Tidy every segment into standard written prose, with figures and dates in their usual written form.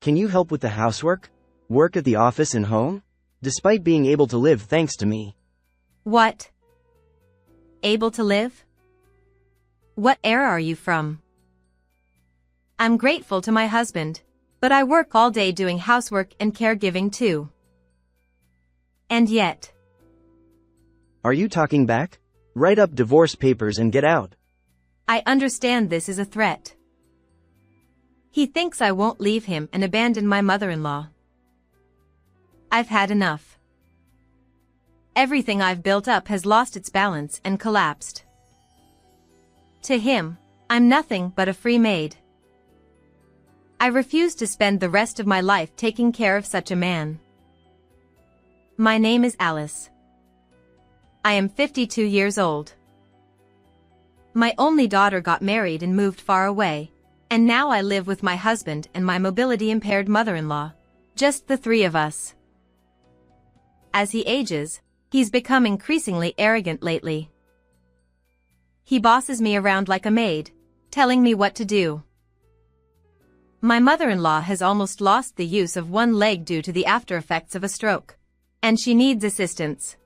Can you help with the housework? Work at the office and home? Despite being able to live thanks to me. What? Able to live? What era are you from? I'm grateful to my husband, but I work all day doing housework and caregiving too. And yet. Are you talking back? Write up divorce papers and get out. I understand this is a threat. He thinks I won't leave him and abandon my mother-in-law. I've had enough. Everything I've built up has lost its balance and collapsed. To him, I'm nothing but a free maid. I refuse to spend the rest of my life taking care of such a man. My name is Alice. I am 52 years old. My only daughter got married and moved far away, and now I live with my husband and my mobility-impaired mother-in-law, just the three of us. As he ages, he's become increasingly arrogant lately. He bosses me around like a maid, telling me what to do. My mother-in-law has almost lost the use of one leg due to the after-effects of a stroke, and she needs assistance.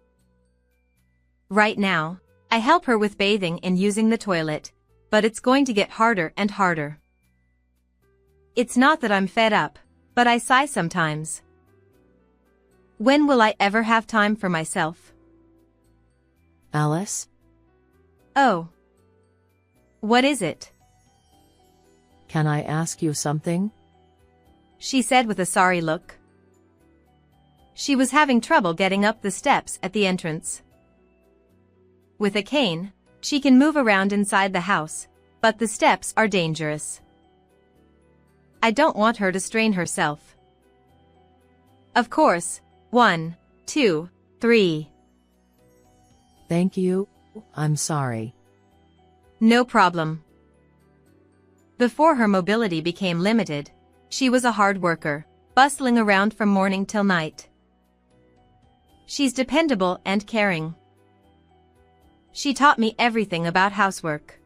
Right now, I help her with bathing and using the toilet, but it's going to get harder and harder. It's not that I'm fed up, but I sigh sometimes. When will I ever have time for myself? Alice? Oh. What is it? Can I ask you something? She said with a sorry look. She was having trouble getting up the steps at the entrance. With a cane, she can move around inside the house, but the steps are dangerous. I don't want her to strain herself. Of course, 1, 2, 3. Thank you. I'm sorry. No problem. Before her mobility became limited, she was a hard worker, bustling around from morning till night. She's dependable and caring. She taught me everything about housework.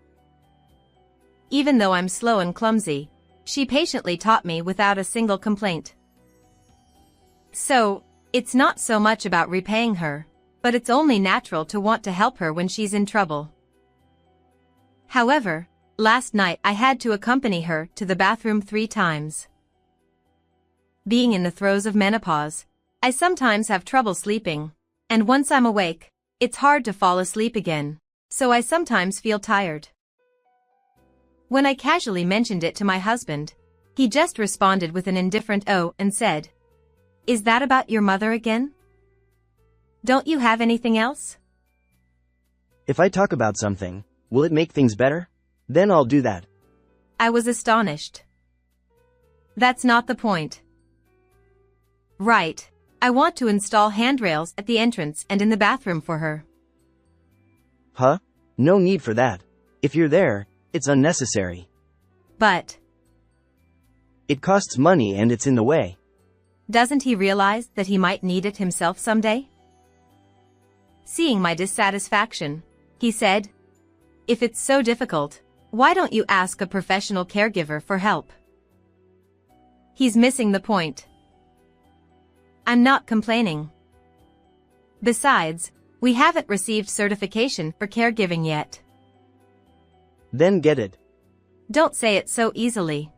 Even though I'm slow and clumsy, she patiently taught me without a single complaint. So, it's not so much about repaying her, but it's only natural to want to help her when she's in trouble. However, last night I had to accompany her to the bathroom 3 times. Being in the throes of menopause, I sometimes have trouble sleeping, and once I'm awake, it's hard to fall asleep again, so I sometimes feel tired. When I casually mentioned it to my husband, he just responded with an indifferent "oh" and said, "Is that about your mother again? Don't you have anything else?" If I talk about something, will it make things better? Then I'll do that. I was astonished. That's not the point. Right. I want to install handrails at the entrance and in the bathroom for her. Huh? No need for that. If you're there, it's unnecessary. But it costs money and it's in the way. Doesn't he realize that he might need it himself someday? Seeing my dissatisfaction, he said, "If it's so difficult, why don't you ask a professional caregiver for help?" He's missing the point. I'm not complaining. Besides, we haven't received certification for caregiving yet. Then get it. Don't say it so easily.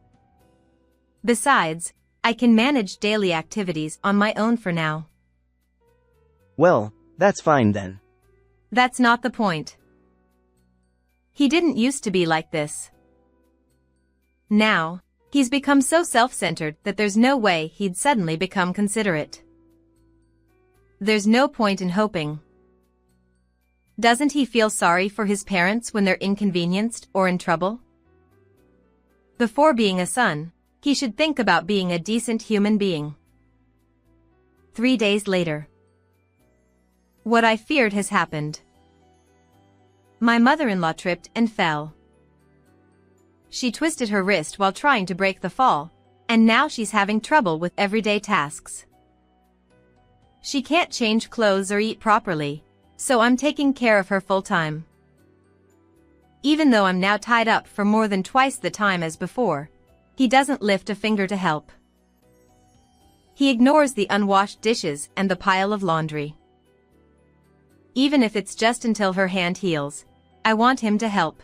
Besides, I can manage daily activities on my own for now. Well, that's fine then. That's not the point. He didn't used to be like this. Now, he's become so self-centered that there's no way he'd suddenly become considerate. There's no point in hoping. Doesn't he feel sorry for his parents when they're inconvenienced or in trouble? Before being a son, he should think about being a decent human being. 3 days later. What I feared has happened. My mother-in-law tripped and fell. She twisted her wrist while trying to break the fall, and now she's having trouble with everyday tasks. She can't change clothes or eat properly, so I'm taking care of her full-time. Even though I'm now tied up for more than twice the time as before, he doesn't lift a finger to help. He ignores the unwashed dishes and the pile of laundry. Even if it's just until her hand heals, I want him to help.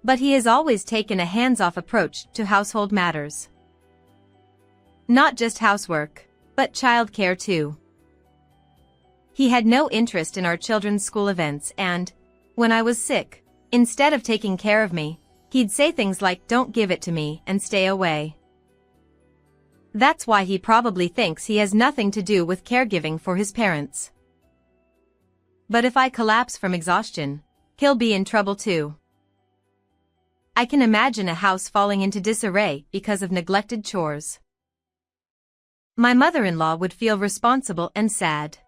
But he has always taken a hands-off approach to household matters. Not just housework, but childcare too. He had no interest in our children's school events and, when I was sick, instead of taking care of me, he'd say things like "don't give it to me" and stay away. That's why he probably thinks he has nothing to do with caregiving for his parents. But if I collapse from exhaustion, he'll be in trouble too. I can imagine a house falling into disarray because of neglected chores. My mother-in-law would feel responsible and sad.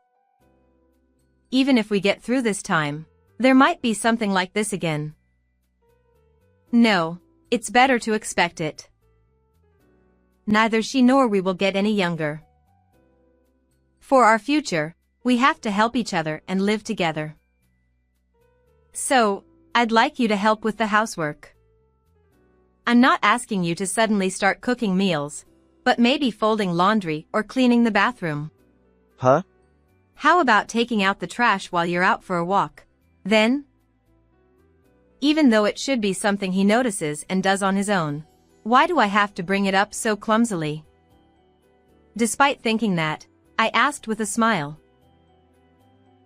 Even if we get through this time, there might be something like this again. No, it's better to expect it. Neither she nor we will get any younger. For our future, we have to help each other and live together. So, I'd like you to help with the housework. I'm not asking you to suddenly start cooking meals, but maybe folding laundry or cleaning the bathroom. Huh? How about taking out the trash while you're out for a walk? Then, even though it should be something he notices and does on his own, why do I have to bring it up so clumsily? Despite thinking that, I asked with a smile.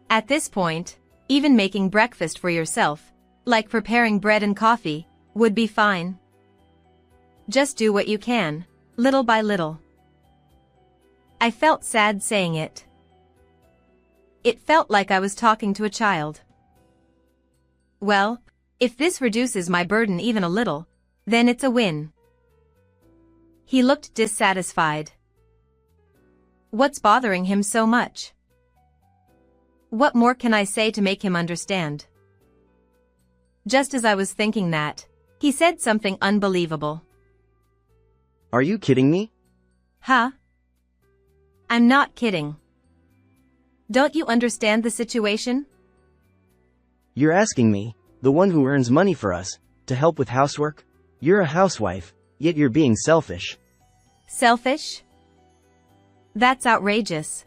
At this point, even making breakfast for yourself, like preparing bread and coffee, would be fine. Just do what you can, little by little. I felt sad saying it. It felt like I was talking to a child. Well, if this reduces my burden even a little, then it's a win. He looked dissatisfied. What's bothering him so much? What more can I say to make him understand? Just as I was thinking that, he said something unbelievable. Are you kidding me? Huh? I'm not kidding. Don't you understand the situation? You're asking me, the one who earns money for us, to help with housework? You're a housewife, yet you're being selfish. Selfish? That's outrageous.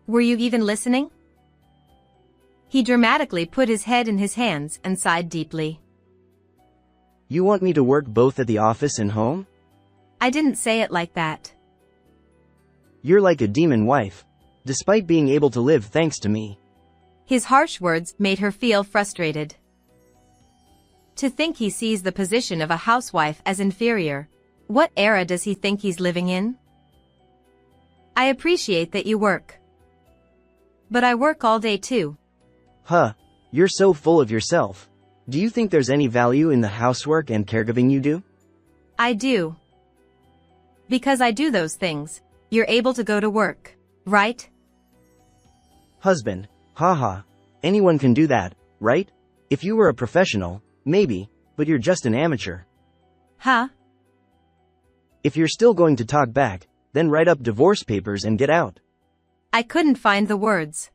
Were you even listening? He dramatically put his head in his hands and sighed deeply. You want me to work both at the office and home? I didn't say it like that. You're like a demon wife, despite being able to live thanks to me. His harsh words made her feel frustrated. To think he sees the position of a housewife as inferior. What era does he think he's living in? I appreciate that you work. But I work all day too. Huh, you're so full of yourself. Do you think there's any value in the housework and caregiving you do? I do. Because I do those things, you're able to go to work, right? Husband, haha. Anyone can do that, right? If you were a professional, maybe, but you're just an amateur. Huh? If you're still going to talk back, then write up divorce papers and get out. I couldn't find the words.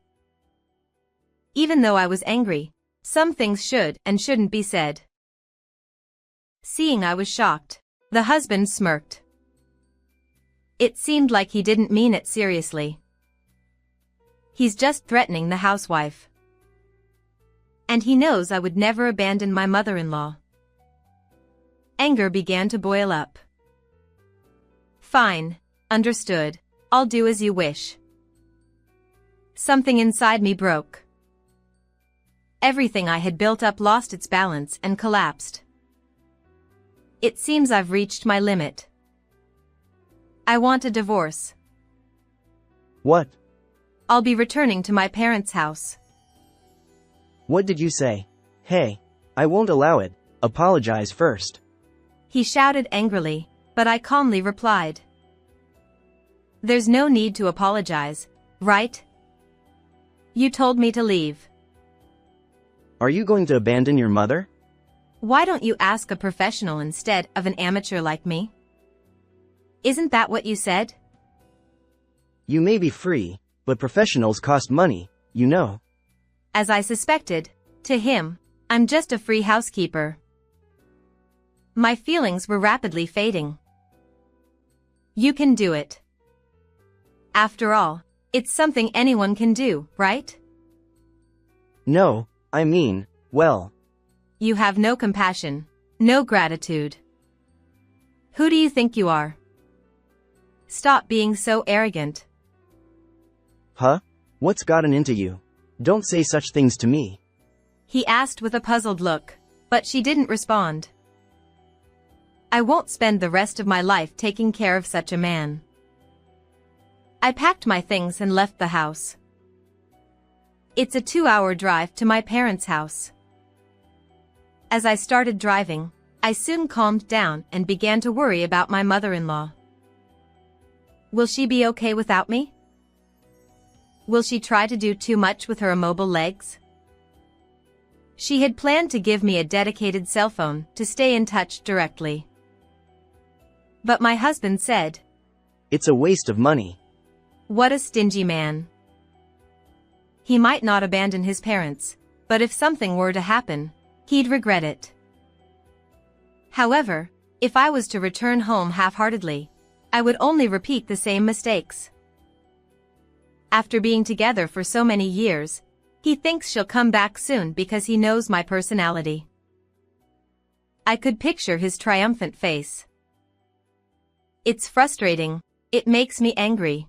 Even though I was angry, some things should and shouldn't be said. Seeing I was shocked, the husband smirked. It seemed like he didn't mean it seriously. He's just threatening the housewife. And he knows I would never abandon my mother-in-law. Anger began to boil up. Fine, understood. I'll do as you wish. Something inside me broke. Everything I had built up lost its balance and collapsed. It seems I've reached my limit. I want a divorce. What? I'll be returning to my parents' house. What did you say? Hey, I won't allow it. Apologize first. He shouted angrily, but I calmly replied. There's no need to apologize, right? You told me to leave. Are you going to abandon your mother? Why don't you ask a professional instead of an amateur like me? Isn't that what you said? You may be free, but professionals cost money, you know. As I suspected, to him, I'm just a free housekeeper. My feelings were rapidly fading. You can do it. After all, it's something anyone can do, right? No, I mean, well. You have no compassion, no gratitude. Who do you think you are? Stop being so arrogant. Huh? What's gotten into you? Don't say such things to me. He asked with a puzzled look, but she didn't respond. I won't spend the rest of my life taking care of such a man. I packed my things and left the house. It's a 2-hour drive to my parents' house. As I started driving, I soon calmed down and began to worry about my mother-in-law. Will she be okay without me? Will she try to do too much with her immobile legs? She had planned to give me a dedicated cell phone to stay in touch directly. But my husband said, It's a waste of money. What a stingy man. He might not abandon his parents, but if something were to happen, he'd regret it. However, if I was to return home half-heartedly, I would only repeat the same mistakes. After being together for so many years, he thinks she'll come back soon because he knows my personality. I could picture his triumphant face. It's frustrating. It makes me angry.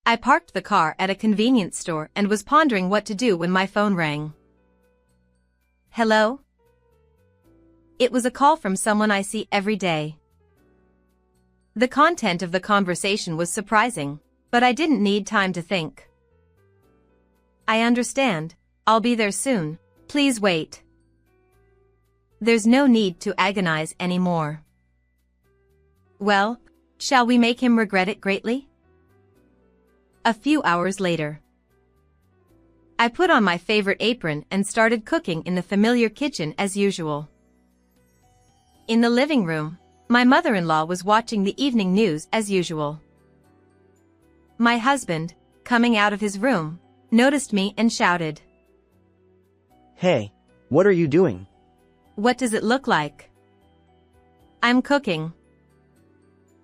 I parked the car at a convenience store and was pondering what to do when my phone rang. Hello? It was a call from someone I see every day. The content of the conversation was surprising, but I didn't need time to think. I understand. I'll be there soon. Please wait. There's no need to agonize anymore. Well, shall we make him regret it greatly? A few hours later. I put on my favorite apron and started cooking in the familiar kitchen as usual. In the living room, my mother-in-law was watching the evening news as usual. My husband, coming out of his room, noticed me and shouted, Hey, what are you doing? What does it look like? I'm cooking.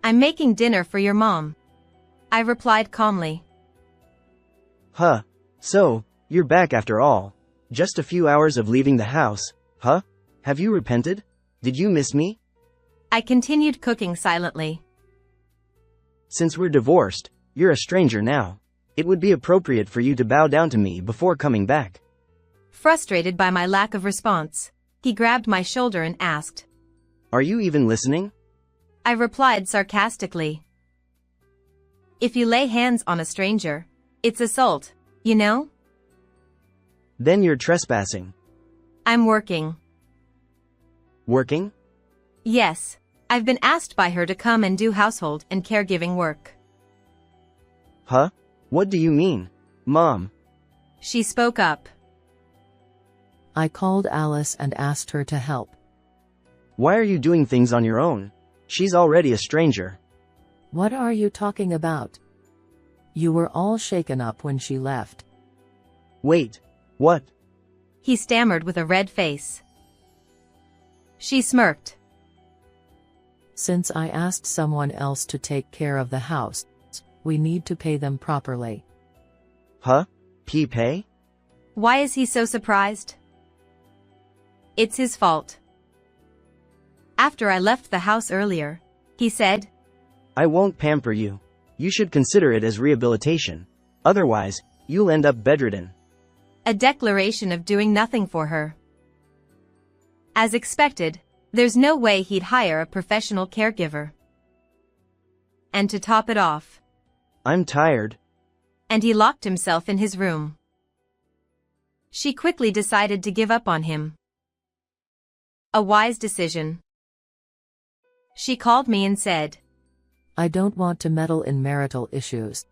I'm making dinner for your mom. I replied calmly. Huh, so, you're back after all. Just a few hours of leaving the house, huh? Have you repented? Did you miss me? I continued cooking silently. Since we're divorced, you're a stranger now. It would be appropriate for you to bow down to me before coming back. Frustrated by my lack of response, he grabbed my shoulder and asked, Are you even listening? I replied sarcastically. If you lay hands on a stranger, it's assault, you know? Then you're trespassing. I'm working. Working? Yes, I've been asked by her to come and do household and caregiving work. Huh? What do you mean, Mom? She spoke up. I called Alice and asked her to help. Why are you doing things on your own? She's already a stranger. What are you talking about? You were all shaken up when she left. Wait, what? He stammered with a red face. She smirked. Since I asked someone else to take care of the house, we need to pay them properly. Huh? Pay? Why is he so surprised? It's his fault. After I left the house earlier, he said, I won't pamper you. You should consider it as rehabilitation. Otherwise, you'll end up bedridden. A declaration of doing nothing for her. As expected, there's no way he'd hire a professional caregiver. And to top it off, I'm tired. And he locked himself in his room. She quickly decided to give up on him. A wise decision. She called me and said, I don't want to meddle in marital issues,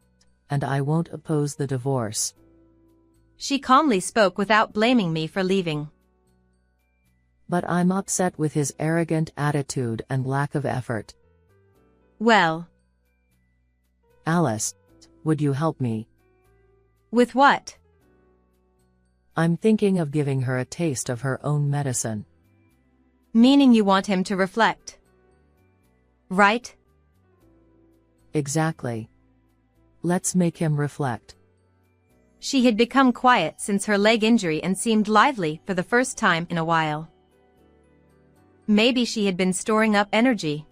and I won't oppose the divorce. She calmly spoke without blaming me for leaving. But I'm upset with his arrogant attitude and lack of effort. Well, Alice, would you help me? with what? I'm thinking of giving her a taste of her own medicine. Meaning you want him to reflect. Right? Exactly. Let's make him reflect. She had become quiet since her leg injury and seemed lively for the first time in a while. Maybe she had been storing up energy.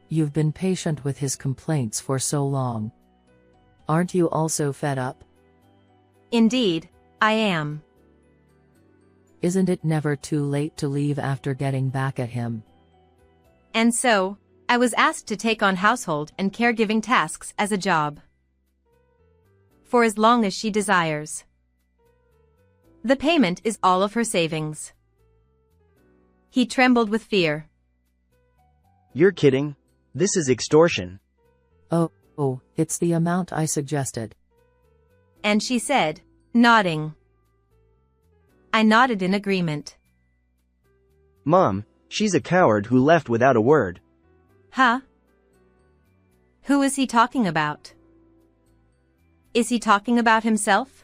You've been patient with his complaints for so long. Aren't you also fed up? Indeed, I am. Isn't it never too late to leave after getting back at him? And so, I was asked to take on household and caregiving tasks as a job. For as long as she desires. The payment is all of her savings. He trembled with fear. You're kidding? This is extortion. Oh, it's the amount I suggested. And she said, nodding. I nodded in agreement. Mom, she's a coward who left without a word. Huh? Who is he talking about? Is he talking about himself?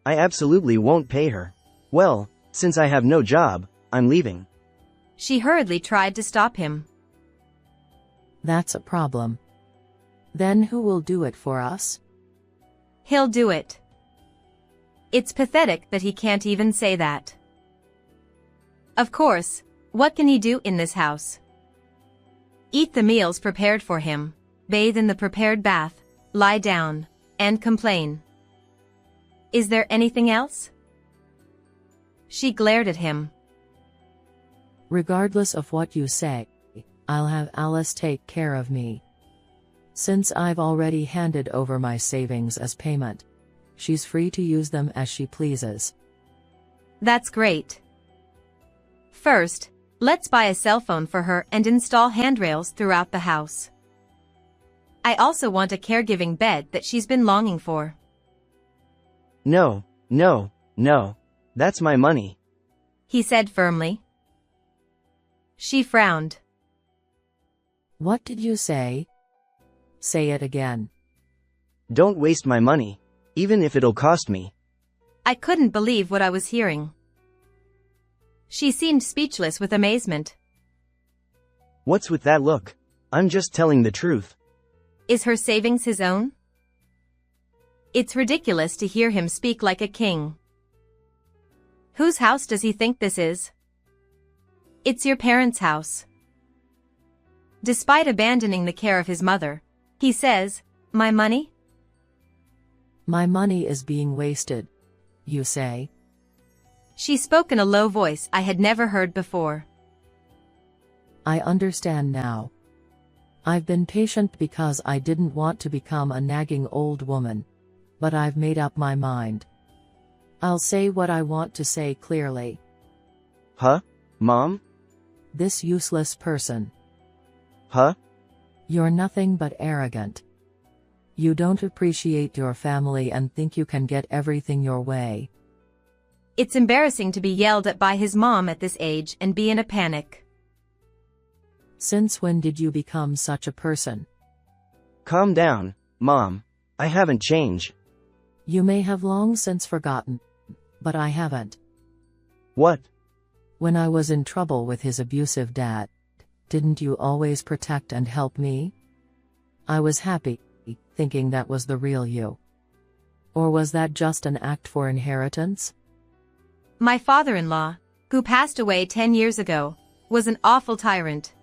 I absolutely won't pay her. Well, since I have no job, I'm leaving. She hurriedly tried to stop him. That's a problem. Then who will do it for us? He'll do it. It's pathetic that he can't even say that. Of course, what can he do in this house? Eat the meals prepared for him, bathe in the prepared bath, lie down, and complain. Is there anything else? She glared at him. Regardless of what you say, I'll have Alice take care of me. Since I've already handed over my savings as payment, she's free to use them as she pleases. That's great. First, let's buy a cell phone for her and install handrails throughout the house. I also want a caregiving bed that she's been longing for. No. That's my money. He said firmly. She frowned. What did you say? Say it again. Don't waste my money, even if it'll cost me. I couldn't believe what I was hearing. She seemed speechless with amazement. What's with that look? I'm just telling the truth. Is her savings his own? It's ridiculous to hear him speak like a king. Whose house does he think this is? It's your parents' house. Despite abandoning the care of his mother, he says, my money? My money is being wasted, you say. She spoke in a low voice I had never heard before. I understand now. I've been patient because I didn't want to become a nagging old woman, but I've made up my mind. I'll say what I want to say clearly. Huh? Mom? This useless person. Huh? You're nothing but arrogant. You don't appreciate your family and think you can get everything your way. It's embarrassing to be yelled at by his mom at this age and be in a panic. Since when did you become such a person? Calm down, Mom. I haven't changed. You may have long since forgotten, but I haven't. What? When I was in trouble with his abusive dad, didn't you always protect and help me? I was happy, thinking that was the real you. Or was that just an act for inheritance? My father-in-law, who passed away 10 years ago, was an awful tyrant.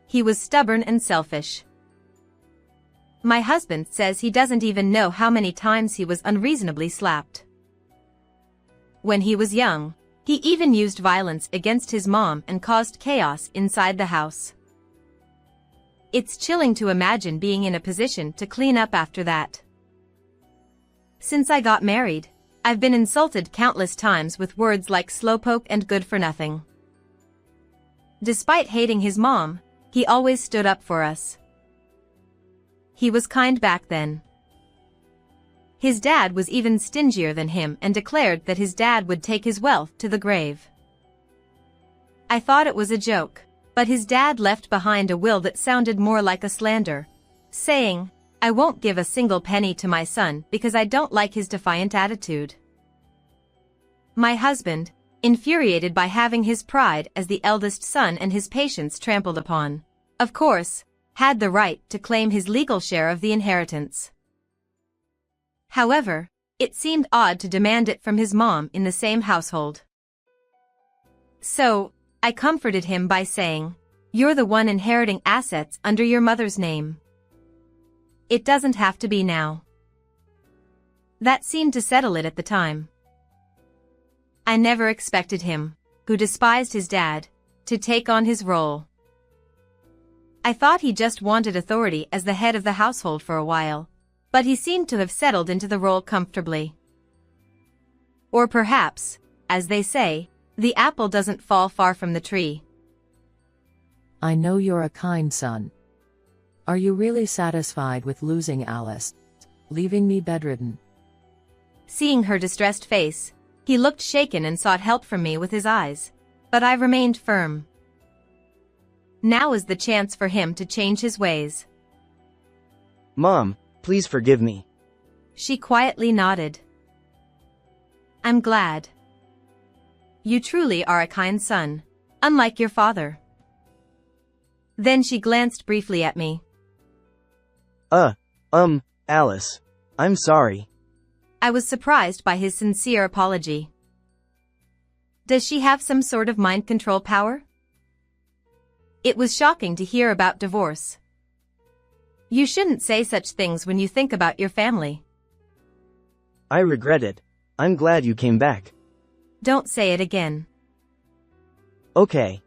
He was stubborn and selfish. My husband says he doesn't even know how many times he was unreasonably slapped. When he was young, he even used violence against his mom and caused chaos inside the house. It's chilling to imagine being in a position to clean up after that. Since I got married, I've been insulted countless times with words like slowpoke and good for nothing. Despite hating his mom, he always stood up for us. He was kind back then. His dad was even stingier than him and declared that his dad would take his wealth to the grave. I thought it was a joke, but his dad left behind a will that sounded more like a slander, saying, I won't give a single penny to my son because I don't like his defiant attitude. My husband, infuriated by having his pride as the eldest son and his patience trampled upon, of course, had the right to claim his legal share of the inheritance. However, it seemed odd to demand it from his mom in the same household. So, I comforted him by saying, "You're the one inheriting assets under your mother's name. It doesn't have to be now." That seemed to settle it at the time. I never expected him, who despised his dad, to take on his role. I thought he just wanted authority as the head of the household for a while, but he seemed to have settled into the role comfortably. Or perhaps, as they say, the apple doesn't fall far from the tree. I know you're a kind son. Are you really satisfied with losing Alice, leaving me bedridden? Seeing her distressed face, he looked shaken and sought help from me with his eyes, but I remained firm. Now is the chance for him to change his ways. Mom, please forgive me. She quietly nodded. I'm glad. You truly are a kind son, unlike your father. Then she glanced briefly at me. Alice. I'm sorry. I was surprised by his sincere apology. Does she have some sort of mind control power? It was shocking to hear about divorce. You shouldn't say such things when you think about your family. I regret it. I'm glad you came back. Don't say it again. Okay.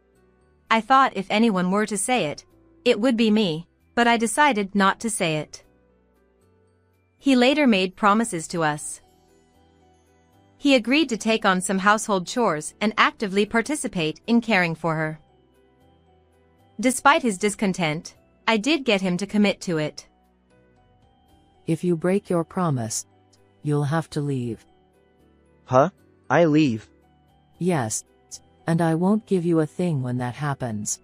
I thought if anyone were to say it, it would be me, but I decided not to say it. He later made promises to us. He agreed to take on some household chores and actively participate in caring for her. Despite his discontent, I did get him to commit to it. If you break your promise, you'll have to leave. Huh? I leave? Yes. And I won't give you a thing when that happens.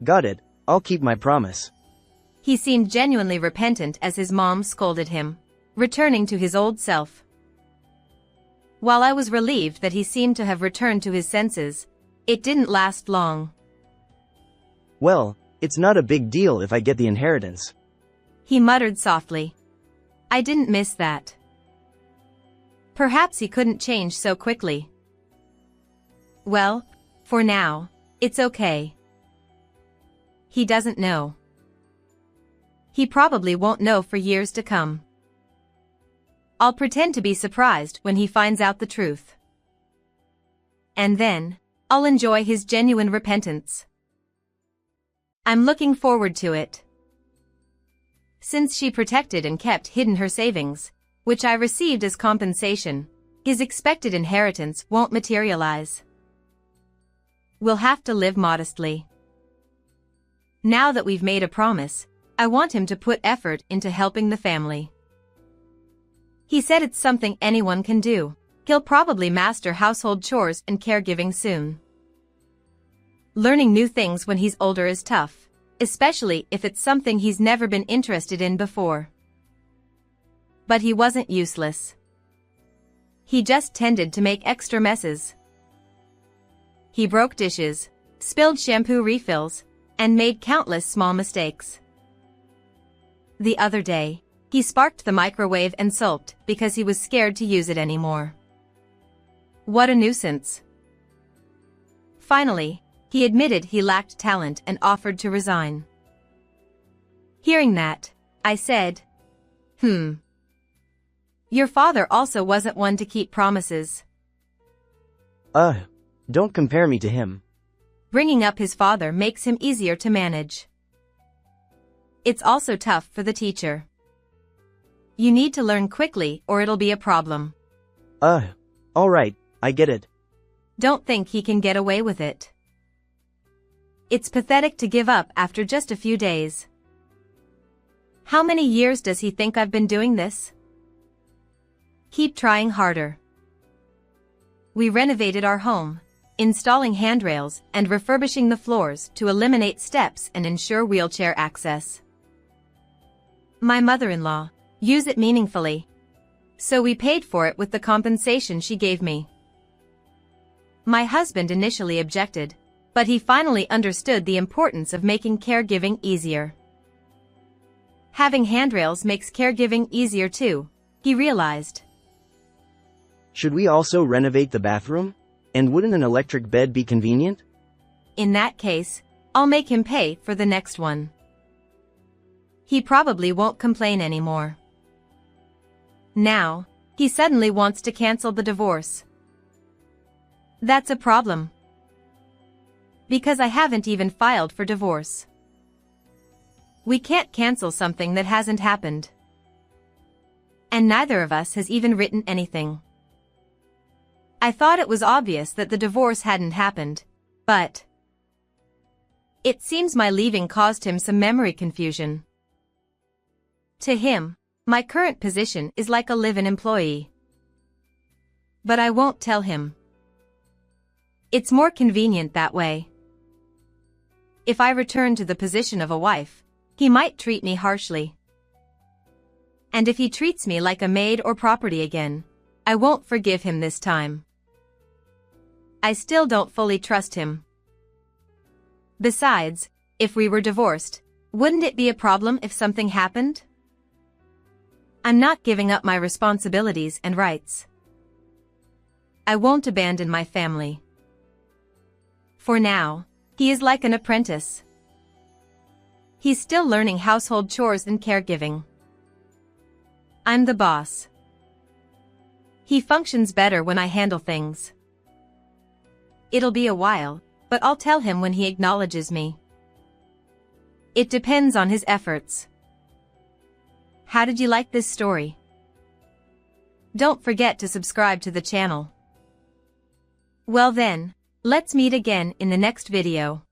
Got it. I'll keep my promise. He seemed genuinely repentant as his mom scolded him, returning to his old self. While I was relieved that he seemed to have returned to his senses, it didn't last long. Well, it's not a big deal if I get the inheritance. He muttered softly. I didn't miss that. Perhaps he couldn't change so quickly. Well, for now, it's okay. He doesn't know. He probably won't know for years to come. I'll pretend to be surprised when he finds out the truth. And then, I'll enjoy his genuine repentance. I'm looking forward to it. Since she protected and kept hidden her savings, which I received as compensation, his expected inheritance won't materialize. We'll have to live modestly. Now that we've made a promise, I want him to put effort into helping the family. He said it's something anyone can do. He'll probably master household chores and caregiving soon. Learning new things when he's older is tough, especially if it's something he's never been interested in before. But he wasn't useless. He just tended to make extra messes. He broke dishes, spilled shampoo refills, and made countless small mistakes. The other day, he sparked the microwave and sulked because he was scared to use it anymore. What a nuisance. Finally, he admitted he lacked talent and offered to resign. Hearing that, I said, Your father also wasn't one to keep promises. Don't compare me to him. Bringing up his father makes him easier to manage. It's also tough for the teacher. You need to learn quickly or it'll be a problem. Alright, I get it. Don't think he can get away with it. It's pathetic to give up after just a few days. How many years does he think I've been doing this? Keep trying harder. We renovated our home, installing handrails and refurbishing the floors to eliminate steps and ensure wheelchair access. My mother-in-law used it meaningfully, so we paid for it with the compensation she gave me. My husband initially objected, But he finally understood the importance of making caregiving easier. Having handrails makes caregiving easier too, he realized. Should we also renovate the bathroom? And wouldn't an electric bed be convenient? In that case, I'll make him pay for the next one. He probably won't complain anymore. Now, he suddenly wants to cancel the divorce. That's a problem. Because I haven't even filed for divorce. We can't cancel something that hasn't happened. And neither of us has even written anything. I thought it was obvious that the divorce hadn't happened, but it seems my leaving caused him some memory confusion. To him, my current position is like a live-in employee. But I won't tell him. It's more convenient that way. If I return to the position of a wife, he might treat me harshly. And if he treats me like a maid or property again, I won't forgive him this time. I still don't fully trust him. Besides, if we were divorced, wouldn't it be a problem if something happened? I'm not giving up my responsibilities and rights. I won't abandon my family. For now, he is like an apprentice. He's still learning household chores and caregiving. I'm the boss. He functions better when I handle things. It'll be a while, but I'll tell him when he acknowledges me. It depends on his efforts. How did you like this story? Don't forget to subscribe to the channel. Well then, let's meet again in the next video.